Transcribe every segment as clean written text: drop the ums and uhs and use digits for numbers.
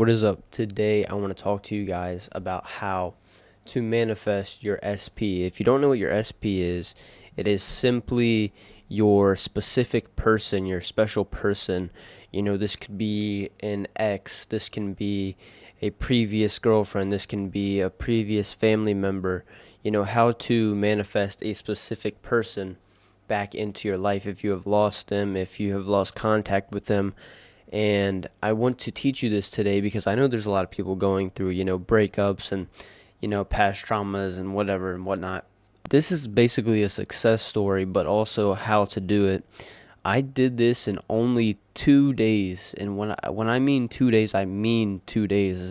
What is up? Today, I want to talk to you guys about how to manifest your SP. If you don't know what your SP is, it is simply your specific person, your special person. This could be an ex, this can be a previous girlfriend, this can be a previous family member. How to manifest a specific person back into your life if you have lost them, if you have lost contact with them. And I want to teach you this today because I know there's a lot of people going through, breakups and, past traumas and whatever and whatnot. This is basically a success story, but also how to do it. I did this in only 2 days, and when I mean 2 days, I mean 2 days.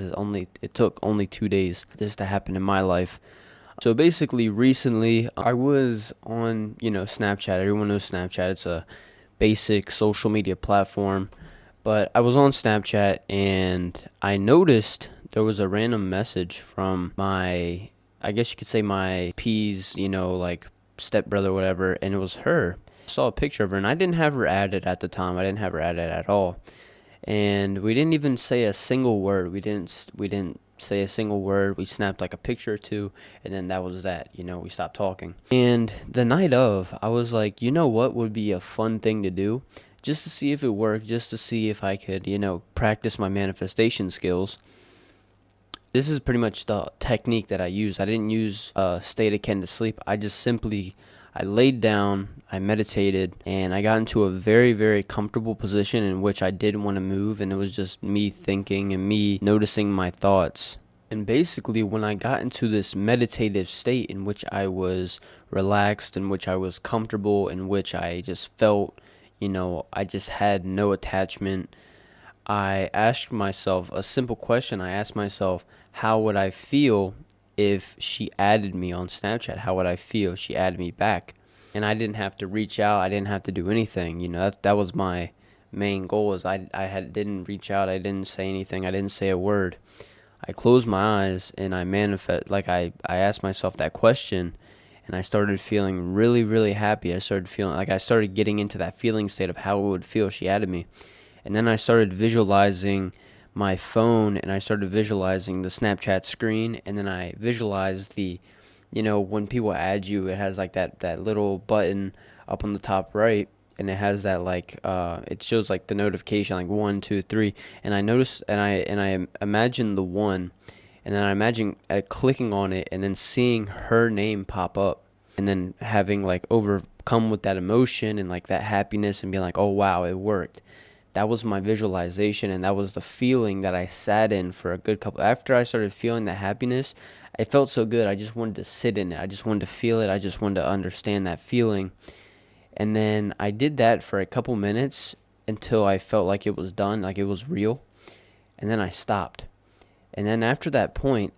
It took only 2 days this to happen in my life. So basically, recently I was on, Snapchat. Everyone knows Snapchat. It's a basic social media platform. But I was on Snapchat and I noticed there was a random message from I guess you could say my P's, like stepbrother, whatever, and it was her. I saw a picture of her and I didn't have her added at the time. I didn't have her added at all. And we didn't even say a single word. We didn't say a single word. We snapped like a picture or two, and then that was that. We stopped talking. And the night of, I was like, what would be a fun thing to do? Just to see if it worked, just to see if I could, practice my manifestation skills. This is pretty much the technique that I use. I didn't use state akin to sleep. I laid down, I meditated, and I got into a very, very comfortable position in which I didn't want to move, and it was just me thinking and me noticing my thoughts. And basically, when I got into this meditative state in which I was relaxed, in which I was comfortable, in which I just felt, I just had no attachment, I asked myself a simple question. I asked myself, how would I feel if she added me on Snapchat? How would I feel if she added me back? And I didn't have to reach out. I didn't have to do anything. That was my main goal. Is didn't reach out. I didn't say anything. I didn't say a word. I closed my eyes and I asked myself that question, and I started feeling really, really happy. I started getting into that feeling state of how it would feel if she added me. And then I started visualizing my phone, and I started visualizing the Snapchat screen, and then I visualized when people add you, it has like that little button up on the top right, and it has that it shows like the notification, like 1, 2, 3, and I noticed, and I imagined the one, and then I imagine clicking on it and then seeing her name pop up, and then having like overcome with that emotion and like that happiness and being like, oh wow, it worked. That was my visualization, and that was the feeling that I sat in for a good couple. After I started feeling that happiness, it felt so good. I just wanted to sit in it. I just wanted to feel it. I just wanted to understand that feeling. And then I did that for a couple minutes until I felt like it was done, like it was real. And then I stopped. And then after that point,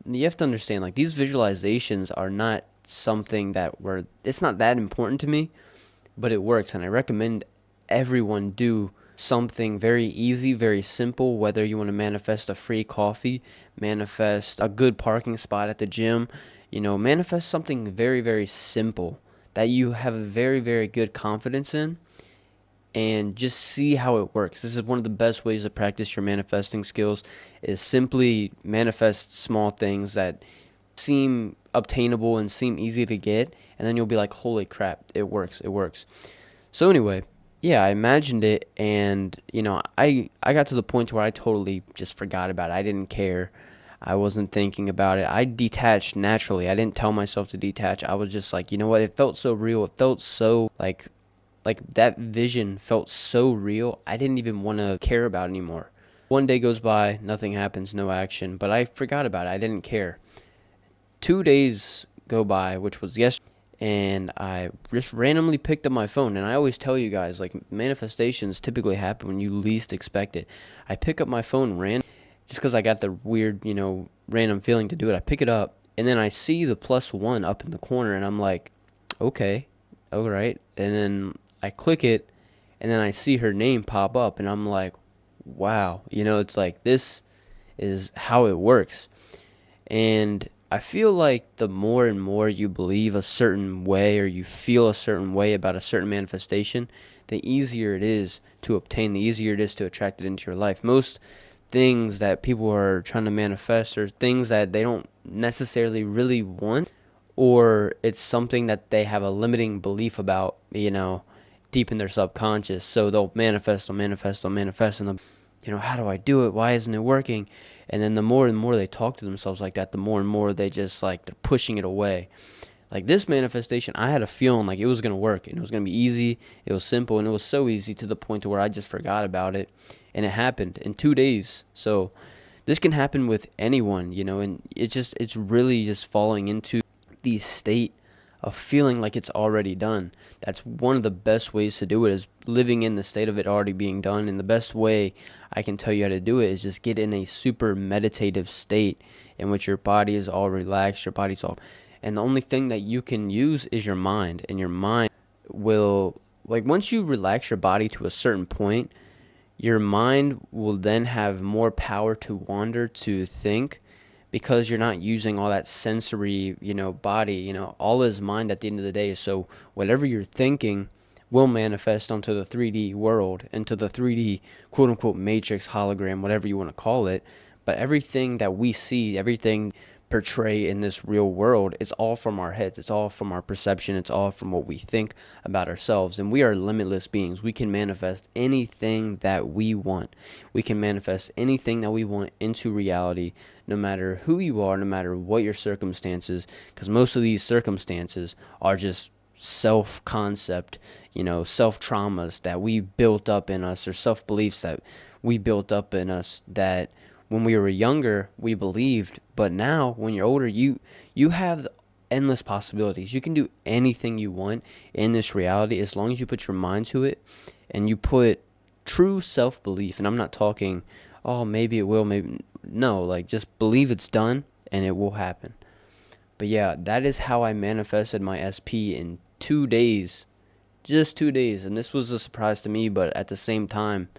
you have to understand, like, these visualizations are not something it's not that important to me, but it works. And I recommend everyone do something very easy, very simple, whether you want to manifest a free coffee, manifest a good parking spot at the gym, manifest something very, very simple that you have a very, very good confidence in, and just see how it works. This is one of the best ways to practice your manifesting skills, is simply manifest small things that seem obtainable and seem easy to get, and then you'll be like, holy crap, it works. So anyway, yeah, I imagined it, and I got to the point where I totally just forgot about it. I didn't care. I wasn't thinking about it. I detached naturally. I didn't tell myself to detach. I was just like, you know what? It felt so real. It felt so like that vision felt so real. I didn't even want to care about it anymore. One day goes by, nothing happens, no action, but I forgot about it. I didn't care. 2 days go by, which was yesterday, and I just randomly picked up my phone. And I always tell you guys, like, manifestations typically happen when you least expect it. I pick up my phone just because I got the weird, random feeling to do it. I pick it up, and then I see the +1 up in the corner, and I'm like, okay, all right. And then I click it, and then I see her name pop up, and I'm like, wow. It's like, this is how it works. And I feel like the more and more you believe a certain way, or you feel a certain way about a certain manifestation, the easier it is to obtain, the easier it is to attract it into your life. Most things that people are trying to manifest, or things that they don't necessarily really want, or it's something that they have a limiting belief about, deep in their subconscious. So they'll manifest, they'll manifest, they'll manifest, and they'll, how do I do it? Why isn't it working? And then the more and more they talk to themselves like that, the more and more they just like they're pushing it away. Like this manifestation, I had a feeling like it was going to work and it was going to be easy. It was simple, and it was so easy to the point to where I just forgot about it, and it happened in 2 days. So this can happen with anyone, and it's really just falling into the state of feeling like it's already done. That's one of the best ways to do it, is living in the state of it already being done. And the best way I can tell you how to do it is just get in a super meditative state in which your body is all relaxed, your body's all, and the only thing that you can use is your mind. And your mind will, like, once you relax your body to a certain point, your mind will then have more power to wander, to think, because you're not using all that sensory, body. All is mind at the end of the day. So whatever you're thinking will manifest onto the 3D world, into the 3D quote unquote matrix, hologram, whatever you want to call it. But everything that we see, everything portray in this real world, it's all from our heads, it's all from our perception, it's all from what we think about ourselves. And we are limitless beings. We can manifest anything that we want. We can manifest anything that we want into reality, no matter who you are, no matter what your circumstances, because most of these circumstances are just self concept, self traumas that we built up in us, or self beliefs that we built up in us, that when we were younger we believed. But now when you're older, you have endless possibilities. You can do anything you want in this reality, as long as you put your mind to it and you put true self-belief. And I'm not talking, oh, maybe it will, maybe no, like just believe it's done and it will happen. But yeah, that is how I manifested my SP in 2 days. Just 2 days. And this was a surprise to me, but at the same time,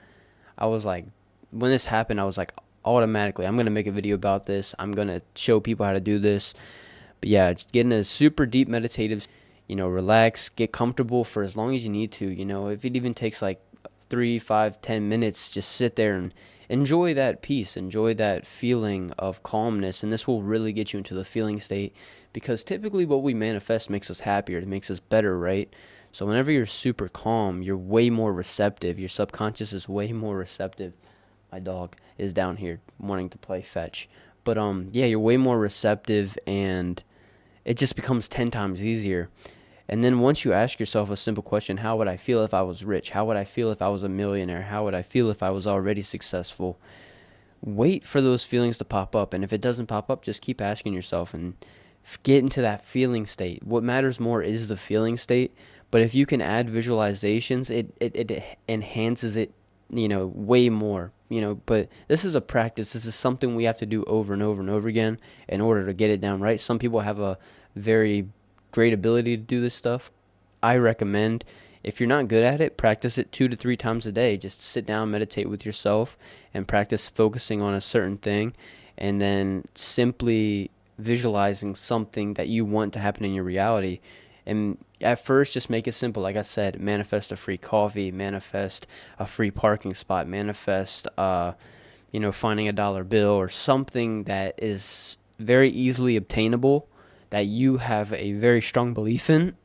I was like, when this happened, I was like, automatically, I'm going to make a video about this. I'm going to show people how to do this. But yeah, it's getting a super deep meditative, relax, get comfortable for as long as you need to. If it even takes like 3, 5, 10 minutes, just sit there and enjoy that peace, enjoy that feeling of calmness. And this will really get you into the feeling state, because typically what we manifest makes us happier. It makes us better, right? So whenever you're super calm, you're way more receptive. Your subconscious is way more receptive. My dog is down here wanting to play fetch. But yeah, you're way more receptive, and it just becomes 10 times easier. And then once you ask yourself a simple question, how would I feel if I was rich? How would I feel if I was a millionaire? How would I feel if I was already successful? Wait for those feelings to pop up. And if it doesn't pop up, just keep asking yourself and get into that feeling state. What matters more is the feeling state. But if you can add visualizations, it enhances it, way more. But this is a practice. This is something we have to do over and over and over again in order to get it down right. Some people have a very great ability to do this stuff. I recommend, if you're not good at it, practice it 2 to 3 times a day. Just sit down, meditate with yourself, and practice focusing on a certain thing, and then simply visualizing something that you want to happen in your reality. And at first, just make it simple. Like I said, manifest a free coffee, manifest a free parking spot, manifest, finding a dollar bill, or something that is very easily obtainable, that you have a very strong belief in,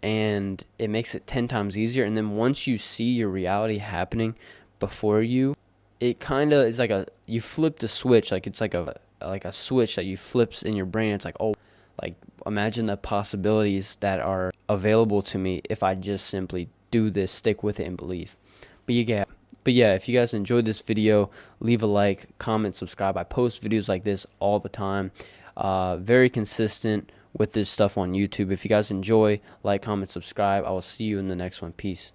and it makes it 10 times easier. And then once you see your reality happening before you, it kind of is like you flip the switch. Like it's like a switch that you flips in your brain. It's like, oh, like imagine the possibilities that are available to me if I just simply do this, stick with it, and believe. But yeah, if you guys enjoyed this video, leave a like, comment, subscribe. I post videos like this all the time. Very consistent with this stuff on YouTube. If you guys enjoy, like, comment, subscribe. I will see you in the next one. Peace.